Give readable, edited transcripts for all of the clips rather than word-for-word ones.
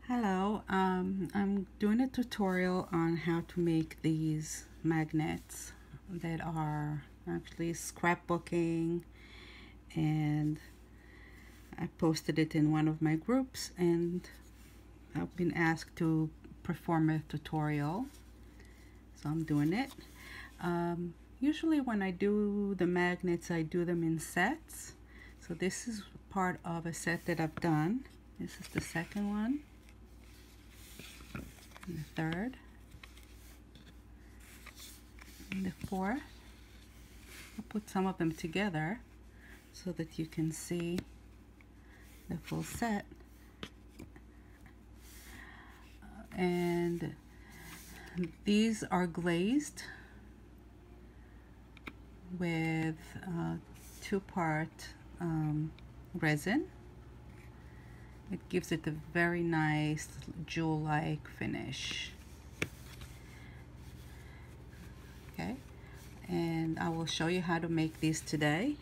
Hello, I'm doing a tutorial on how to make these magnets that are actually scrapbooking, and I posted it in one of my groups and I've been asked to perform a tutorial, so I'm doing it. Usually when I do the magnets, I do them in sets. So this is part of a set that I've done. This is the second one. And the third, and the fourth. I'll put some of them together so that you can see the full set. And these are glazed with 2-part resin. It gives it a very nice jewel-like finish. Okay, and I will show you how to make these today.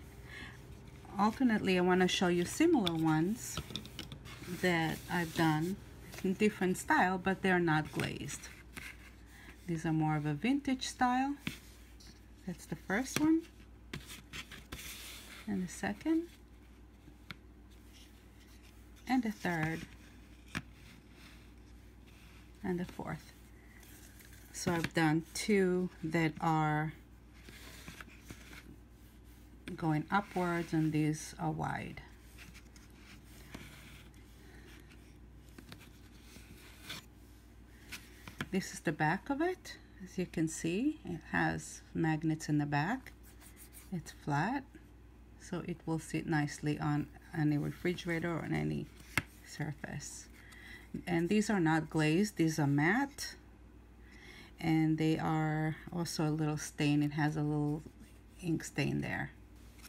Alternately, I want to show you similar ones that I've done in different style, but they're not glazed. These are more of a vintage style. That's the first one, and the second, and the third, and the fourth. So I've done 2 that are going upwards and these are wide. This is the back of it. As you can see, it has magnets in the back. It's flat, so it will sit nicely on any refrigerator or on any surface. And these are not glazed, these are matte, and they are also a little stain. It has a little ink stain there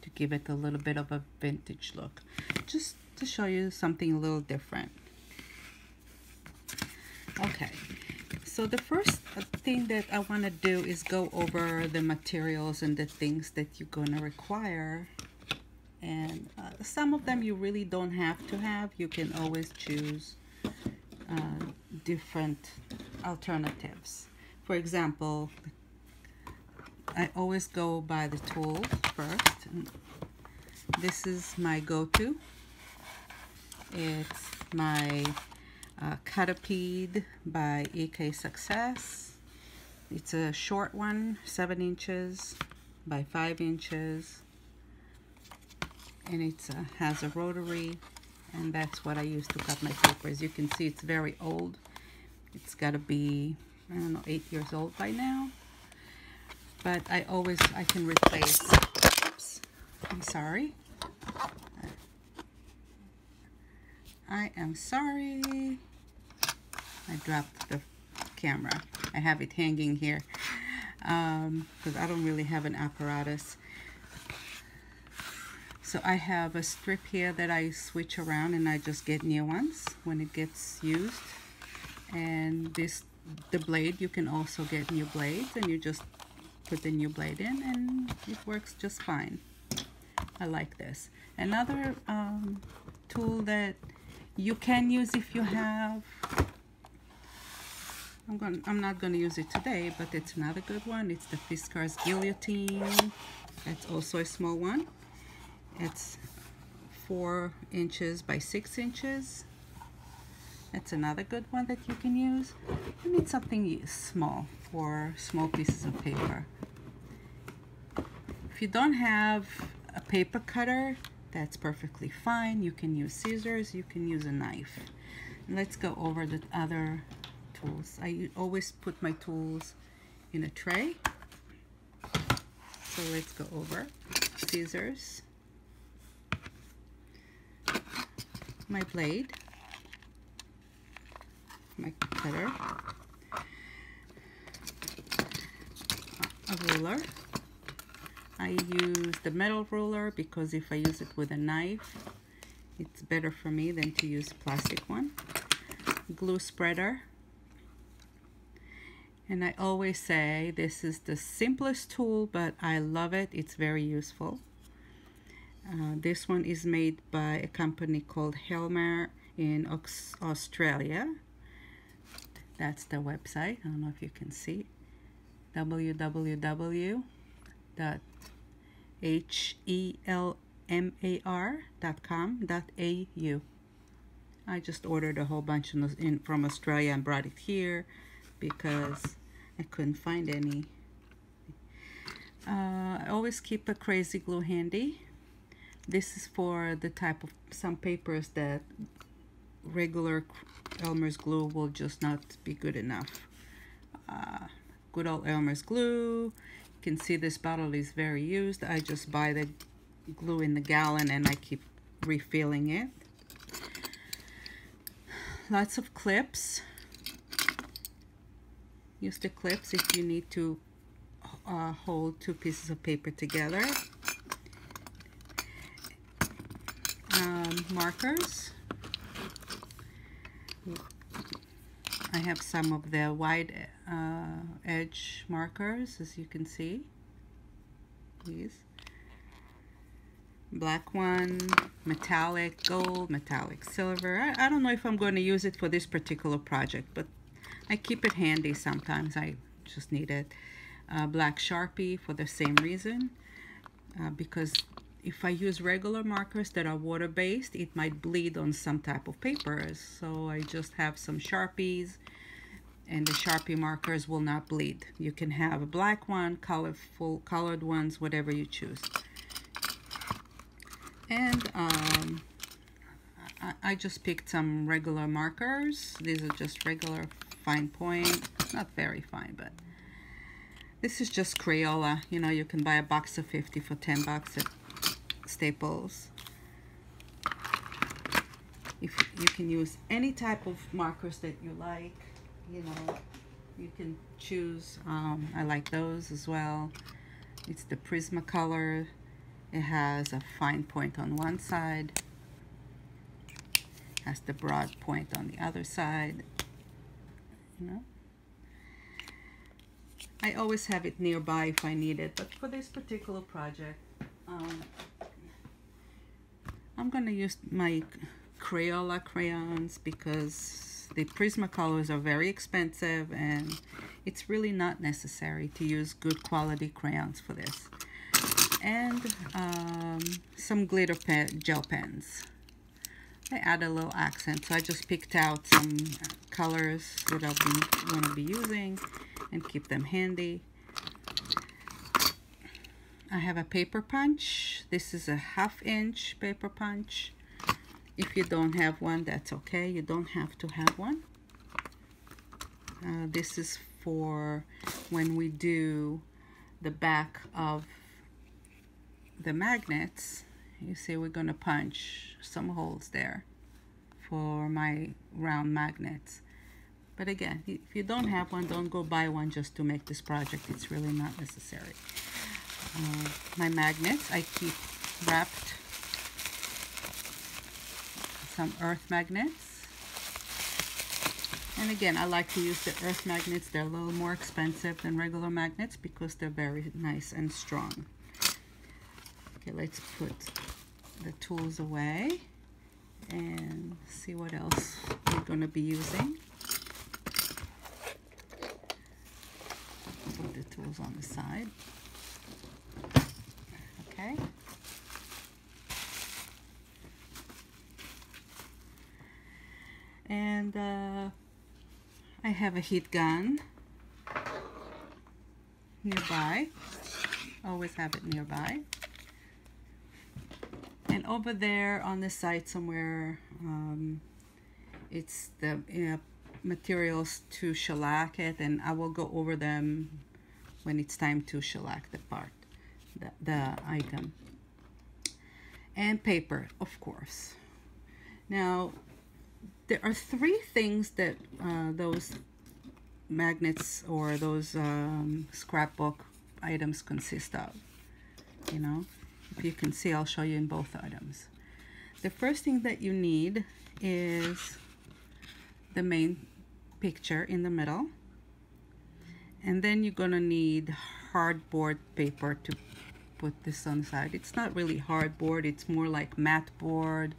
to give it a little bit of a vintage look, just to show you something a little different. Okay, so the first thing that I want to do is go over the materials and the things that you're going to require. And some of them you really don't have to have. You can always choose different alternatives. For example, I always go by the tool first. This is my go-to. It's my Catapede by EK Success. It's a short one, 7 inches by 5 inches. And it has a rotary, and that's what I use to cut my paper. As you can see, it's very old. It's got to be, I don't know, 8 years old by now. But I can replace, oops, I'm sorry. I am sorry. I dropped the camera. I have it hanging here because I don't really have an apparatus. So I have a strip here that I switch around, and I just get new ones when it gets used. And the blade, you can also get new blades, and you just put the new blade in and it works just fine. I like this. Another tool that you can use if you have, I'm not going to use it today, but it's another good one. It's the Fiskars Guillotine. That's also a small one. It's 4 inches by 6 inches. That's another good one that you can use. You need something small for small pieces of paper. If you don't have a paper cutter, that's perfectly fine. You can use scissors, you can use a knife. Let's go over the other tools. I always put my tools in a tray. So let's go over scissors, my blade, my cutter, a ruler. I use the metal ruler because if I use it with a knife, it's better for me than to use plastic one. Glue spreader. And I always say this is the simplest tool, but I love it. It's very useful. This one is made by a company called Helmer in Australia. That's the website. I don't know if you can see. www.helmar.com.au. I just ordered a whole bunch from Australia and brought it here because I couldn't find any. I always keep a crazy glue handy. This is for the type of some papers that regular Elmer's glue will just not be good enough. Good old Elmer's glue. You can see this bottle is very used. I just buy the glue in the gallon and I keep refilling it. Lots of clips. Use the clips if you need to hold two pieces of paper together. Markers. I have some of the wide edge markers, as you can see. These. Black one, metallic gold, metallic silver. I don't know if I'm going to use it for this particular project, but I keep it handy sometimes. I just need it. Black Sharpie for the same reason, because if I use regular markers that are water-based, it might bleed on some type of papers. So I just have some Sharpies, and the Sharpie markers will not bleed. You can have a black one, colorful, colored ones, whatever you choose. And I just picked some regular markers. These are just regular fine point, not very fine, but this is just Crayola. You know, you can buy a box of 50 for 10 bucks at Staples. If you can use any type of markers that you like, you know, you can choose. I like those as well. It's the Prismacolor. It has a fine point on one side, has the broad point on the other side. You know, I always have it nearby if I need it, but for this particular project, I'm gonna use my Crayola crayons because the Prismacolors are very expensive and it's really not necessary to use good quality crayons for this. And some glitter gel pens. I add a little accent, so I just picked out some colors that I'm going to be using and keep them handy. I have a paper punch. This is a 1/2 inch paper punch. If you don't have one, that's okay. You don't have to have one. This is for when we do the back of the magnets. You see, we're going to punch some holes there for my round magnets. But again, if you don't have one, don't go buy one just to make this project. It's really not necessary. My magnets, I keep wrapped some earth magnets. And again, I like to use the earth magnets. They're a little more expensive than regular magnets because they're very nice and strong. Okay, let's put the tools away and see what else we're going to be using. Put the tools on the side. Okay. And I have a heat gun nearby. Always have it nearby. And over there on the side somewhere, it's the materials to shellac it, and I will go over them when it's time to shellac the part, the item. And paper, of course. Now, there are 3 things that those magnets or those scrapbook items consist of. You know, if you can see, I'll show you in both items. The first thing that you need is the main picture in the middle, and then you're gonna need hardboard paper to put this on the side. It's not really hardboard, it's more like matte board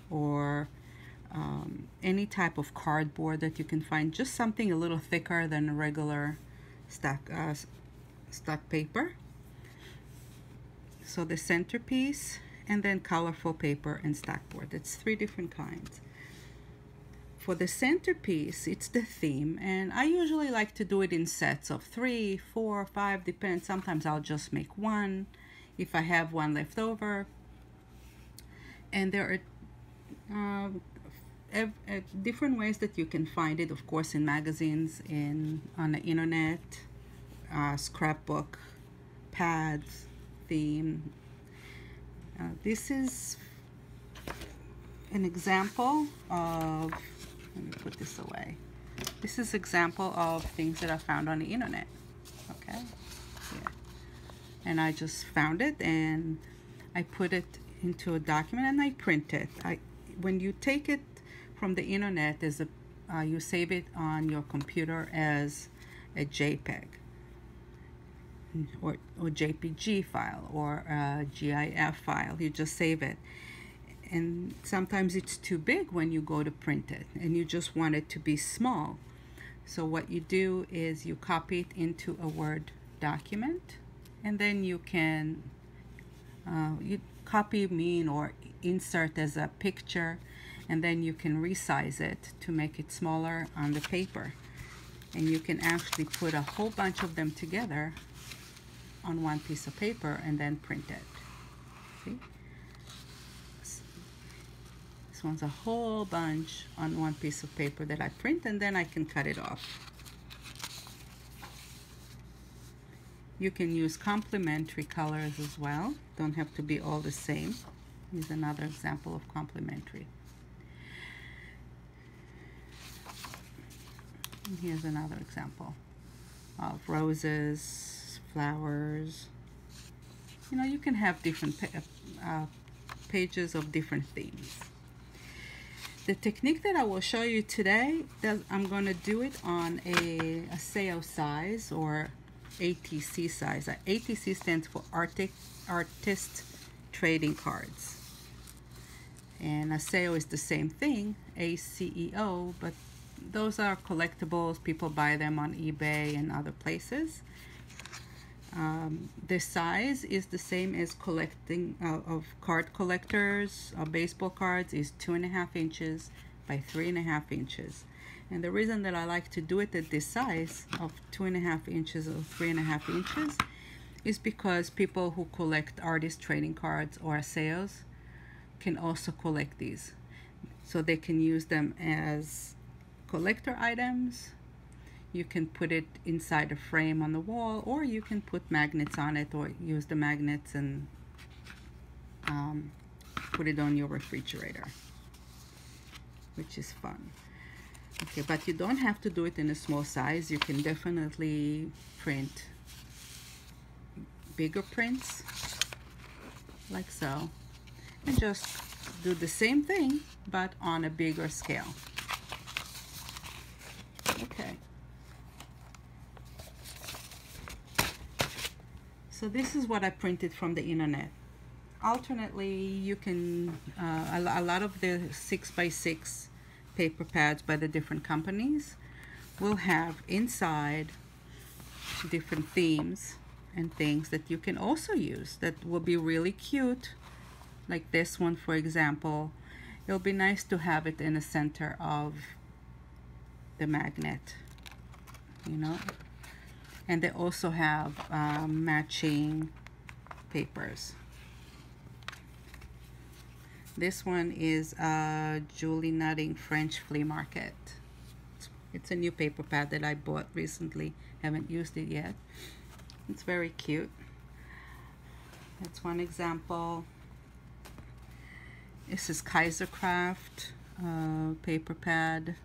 or any type of cardboard that you can find, just something a little thicker than a regular stock paper. So the centerpiece, and then colorful paper and stock board. It's 3 different kinds. For the centerpiece, it's the theme, and I usually like to do it in sets of 3, 4, 5, depends. Sometimes I'll just make 1 if I have 1 left over. And there are different ways that you can find it, of course, in magazines, on the internet, scrapbook, pads, theme. This is an example of, let me put this away. This is an example of things that I found on the internet. Okay, yeah. And I just found it and I put it into a document and I print it. When you take it from the internet, you save it on your computer as a JPEG or JPG file or a GIF file. You just save it. And sometimes it's too big when you go to print it and you just want it to be small. So what you do is you copy it into a Word document, and then you can you copy or insert as a picture, and then you can resize it to make it smaller on the paper. And you can actually put a whole bunch of them together on one piece of paper and then print it. See? This one's a whole bunch on one piece of paper that I print, and then I can cut it off. You can use complementary colors as well. Don't have to be all the same. Here's another example of complementary. And here's another example of roses, flowers. You know, you can have different pages of different themes. The technique that I will show you today, I'm going to do it on a ACEO size or ATC size. ATC stands for Artist Trading Cards. And ACEO is the same thing, ACEO, but those are collectibles. People buy them on eBay and other places. The size is the same as collecting of card collectors. Baseball cards is 2.5 inches by 3.5 inches. And the reason that I like to do it at this size of 2.5 inches or 3.5 inches is because people who collect artist trading cards or ACEOs can also collect these. So they can use them as collector items. You can put it inside a frame on the wall, or you can put magnets on it, or use the magnets and put it on your refrigerator, which is fun. Okay, but you don't have to do it in a small size. You can definitely print bigger prints, like so, and just do the same thing, but on a bigger scale. Okay. So this is what I printed from the internet. Alternately, you can, a lot of the 6x6 paper pads by the different companies will have inside different themes and things that you can also use that will be really cute. Like this one, for example. It'll be nice to have it in the center of the magnet, you know. And they also have matching papers. This one is Julie Nutting French Flea Market. It's a new paper pad that I bought recently. Haven't used it yet. It's very cute. That's one example. This is Kaiser Craft paper pad.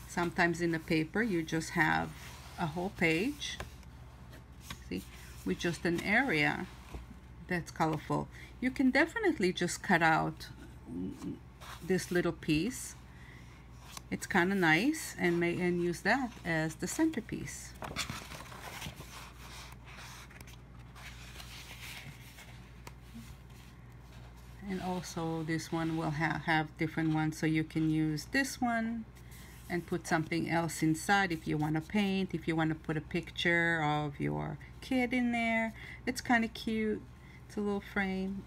Sometimes in the paper you just have a whole page, see, with just an area that's colorful. You can definitely just cut out this little piece. It's kind of nice, and use that as the centerpiece. And also this one will have different ones, so you can use this one and put something else inside if you want to paint, if you want to put a picture of your kid in there. It's kind of cute. It's a little frame.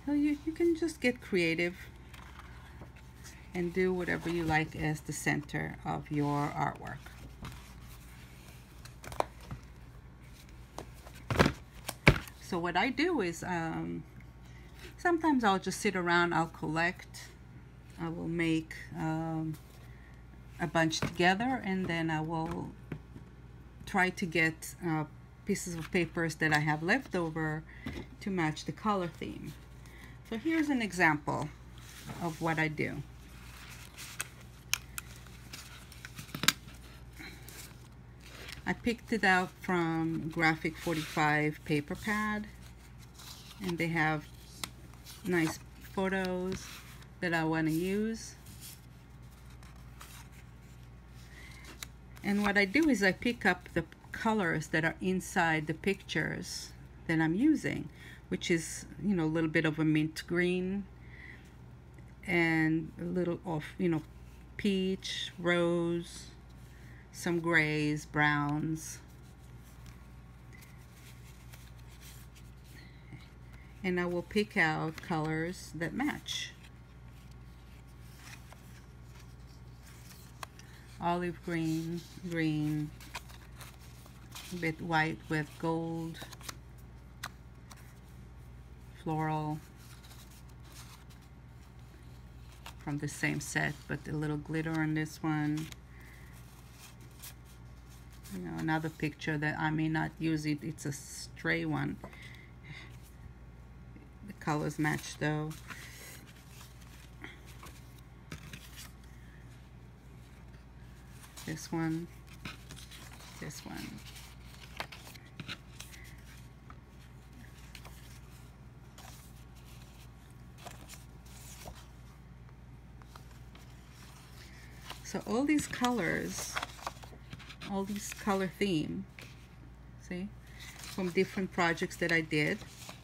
So you can just get creative and do whatever you like as the center of your artwork. So what I do is sometimes I'll just sit around, I'll collect, I will make a bunch together, and then I will try to get pieces of papers that I have left over to match the color theme. So here's an example of what I do. I picked it out from Graphic 45 paper pad, and they have nice photos that I want to use. And what I do is I pick up the colors that are inside the pictures that I'm using, which is, you know, a little bit of a mint green and a little of, you know, peach, rose, some grays, browns, and I will pick out colors that match. Olive green, green, a bit white with gold, floral from the same set, but a little glitter on this one. You know, another picture that I may not use it, it's a stray one. The colors match though. This one, this one. So all these colors, all these color theme, see, from different projects that I did,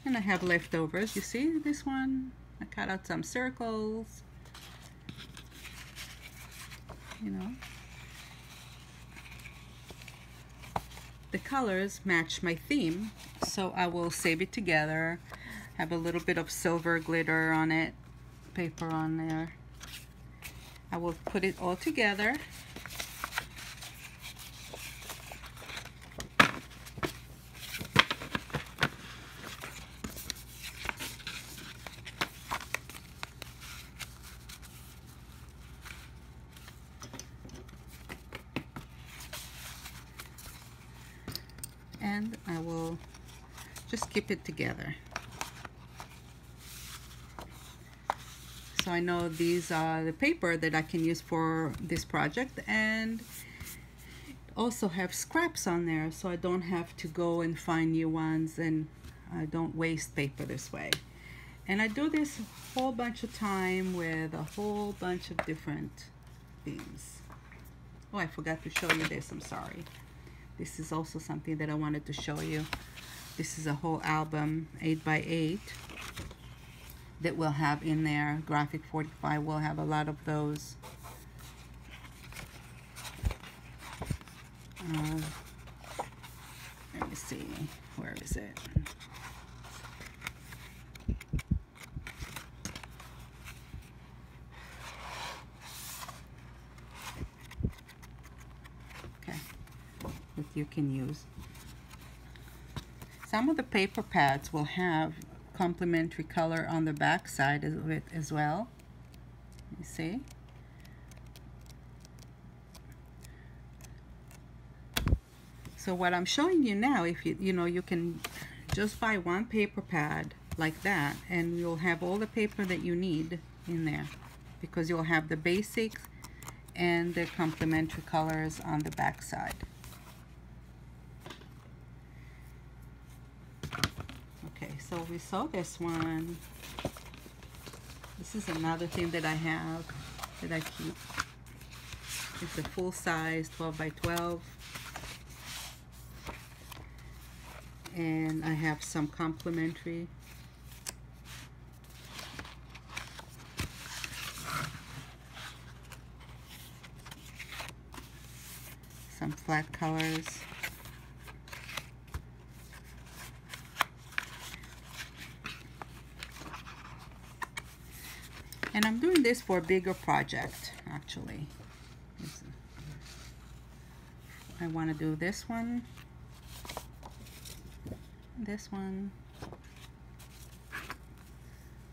and I have leftovers. You see this one, I cut out some circles, you know. The colors match my theme, so I will save it together, have a little bit of silver glitter on it, paper on there. I will put it all together. And I will just keep it together. So I know these are the paper that I can use for this project, and also have scraps on there, so I don't have to go and find new ones, and I don't waste paper this way. And I do this a whole bunch of time with a whole bunch of different themes. Oh, I forgot to show you this, I'm sorry. This is also something that I wanted to show you. This is a whole album, 8x8, that we'll have in there. Graphic 45 will have a lot of those. Let me see, where is it? Okay, that you can use. Some of the paper pads will have complementary color on the back side of it as well. You see? So what I'm showing you now, if you know, you can just buy one paper pad like that, and you'll have all the paper that you need in there, because you'll have the basics and the complementary colors on the back side. Okay, so we saw this one. This is another thing that I have that I keep. It's a full size 12x12. And I have some complementary flat colors. And I'm doing this for a bigger project, actually. I want to do this one,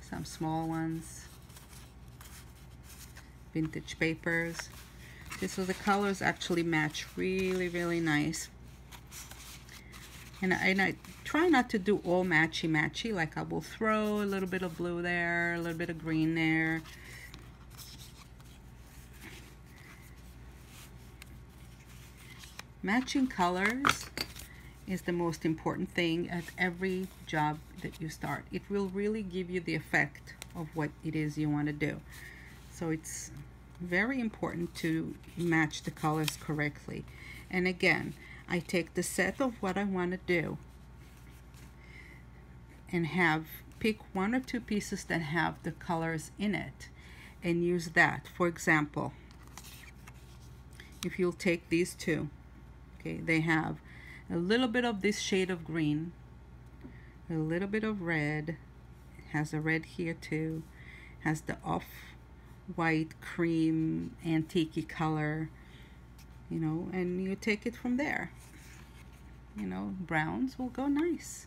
some small ones, vintage papers. So the colors actually match really, really nice. And I try not to do all matchy-matchy, like I will throw a little bit of blue there, a little bit of green there. Matching colors is the most important thing at every job that you start. It will really give you the effect of what it is you want to do. So it's very important to match the colors correctly. And again, I take the set of what I want to do and pick 1 or 2 pieces that have the colors in it and use that. For example, if you'll take these 2, okay, they have a little bit of this shade of green, a little bit of red, it has a red here too, has the off-white cream antique color, you know, and you take it from there. You know, browns will go nice,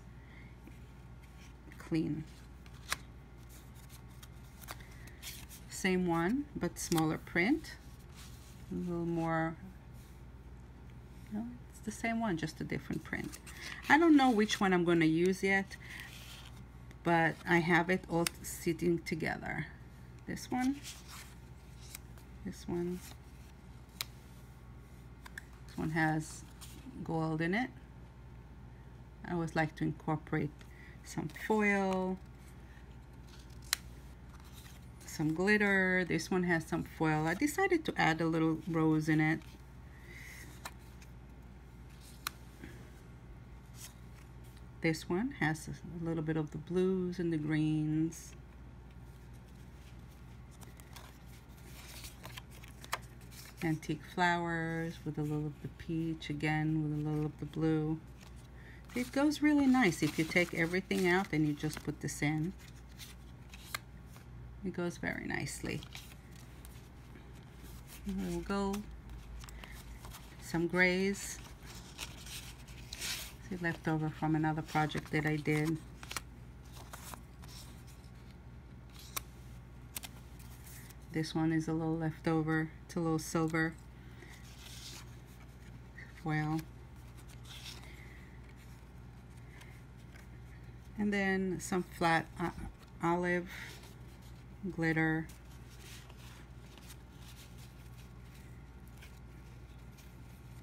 clean. Same one, but smaller print, a little more, no, it's the same one, just a different print. I don't know which one I'm going to use yet, but I have it all sitting together. This one, this one has gold in it. I always like to incorporate some foil, some glitter. This one has some foil. I decided to add a little rose in it. This one has a little bit of the blues and the greens. Antique flowers with a little of the peach, again with a little of the blue. It goes really nice if you take everything out and you just put this in. It goes very nicely. A little gold, some grays. See, left over from another project that I did. This one is a little left over. It's a little silver foil. And then some flat olive glitter.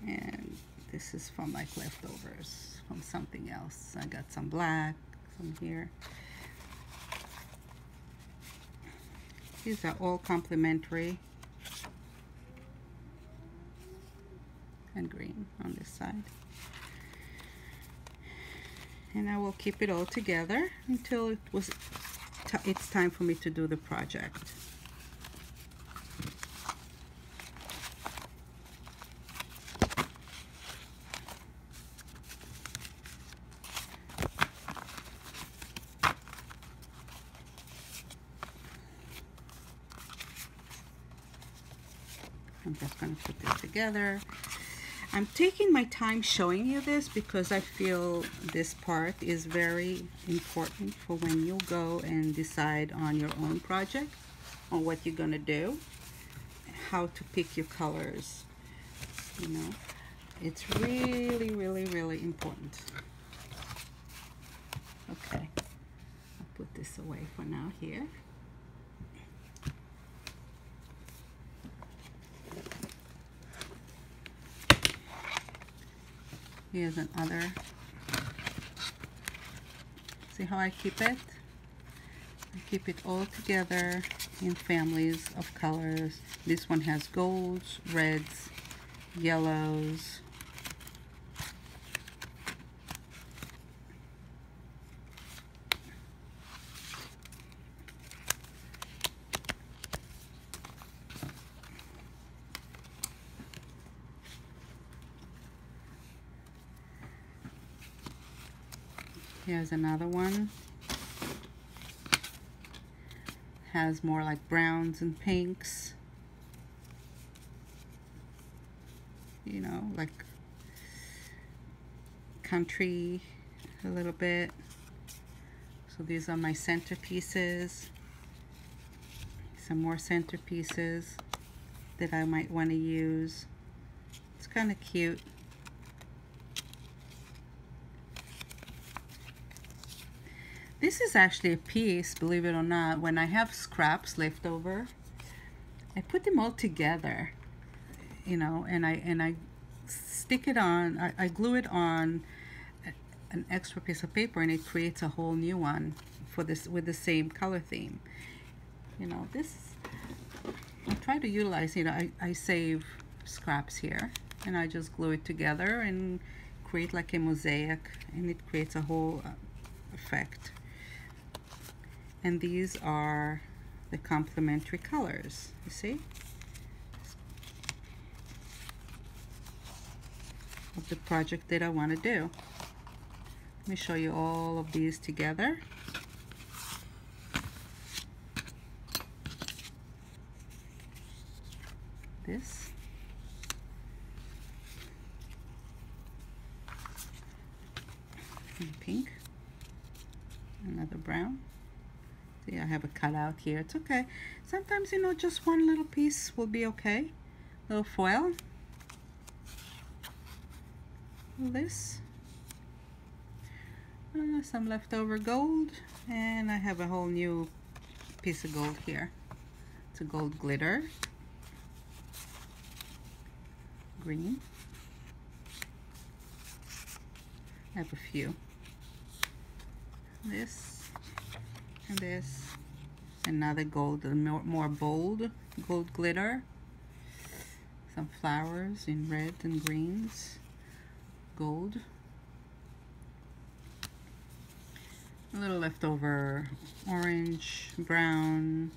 And this is from like leftovers from something else. I got some black, some here. These are all complementary. And green on this side. And I will keep it all together until it's time for me to do the project. I'm just going to put this together. I'm taking my time showing you this because I feel this part is very important for when you go and decide on your own project, on what you're going to do, how to pick your colors. You know, it's really, really, really important. Okay, I'll put this away for now here. Here's another. See how I keep it? I keep it all together in families of colors. This one has golds, reds, yellows. Here's another one. Has more like browns and pinks. You know, like country a little bit. So these are my centerpieces. Some more centerpieces that I might want to use. It's kind of cute. This is actually a piece, believe it or not. When I have scraps left over, I put them all together, you know, and I stick it on, I glue it on an extra piece of paper, and it creates a whole new one for this with the same color theme. You know, this, I try to utilize, you know, I save scraps here, and I just glue it together and create like a mosaic, and it creates a whole effect. And these are the complementary colors, you see, of the project that I want to do. Let me show you all of these together. This. And pink. Another brown. See, I have a cutout here. It's okay. Sometimes, you know, just one little piece will be okay. Little foil. This. Some leftover gold, and I have a whole new piece of gold here. It's a gold glitter. Green. I have a few. This and this. Another gold, more bold gold glitter. Some flowers in red and greens. Gold. A little leftover orange, brown,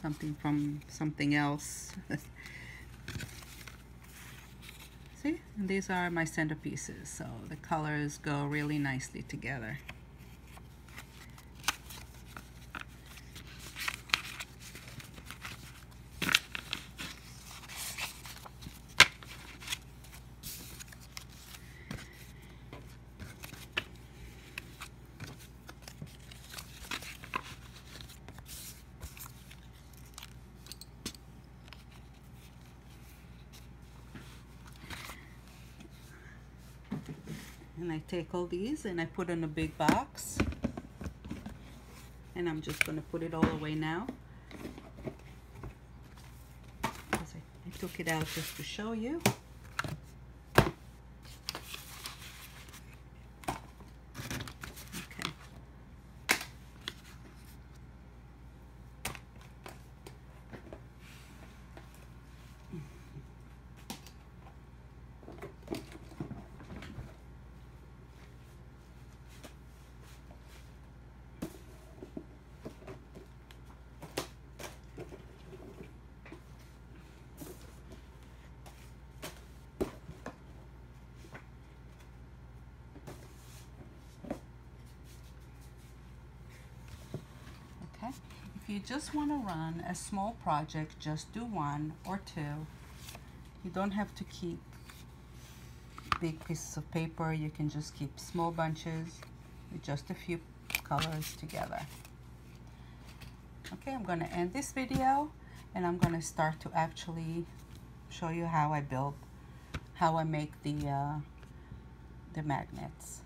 something from something else. See, and these are my centerpieces, so the colors go really nicely together. And I take all these and I put in a big box, and I'm just going to put it all away now. Because I took it out just to show you. Okay. If you just want to run a small project, just do one or two. You don't have to keep big pieces of paper. You can just keep small bunches with just a few colors together. Okay, I'm going to end this video, and I'm going to start to actually show you how I make the magnets.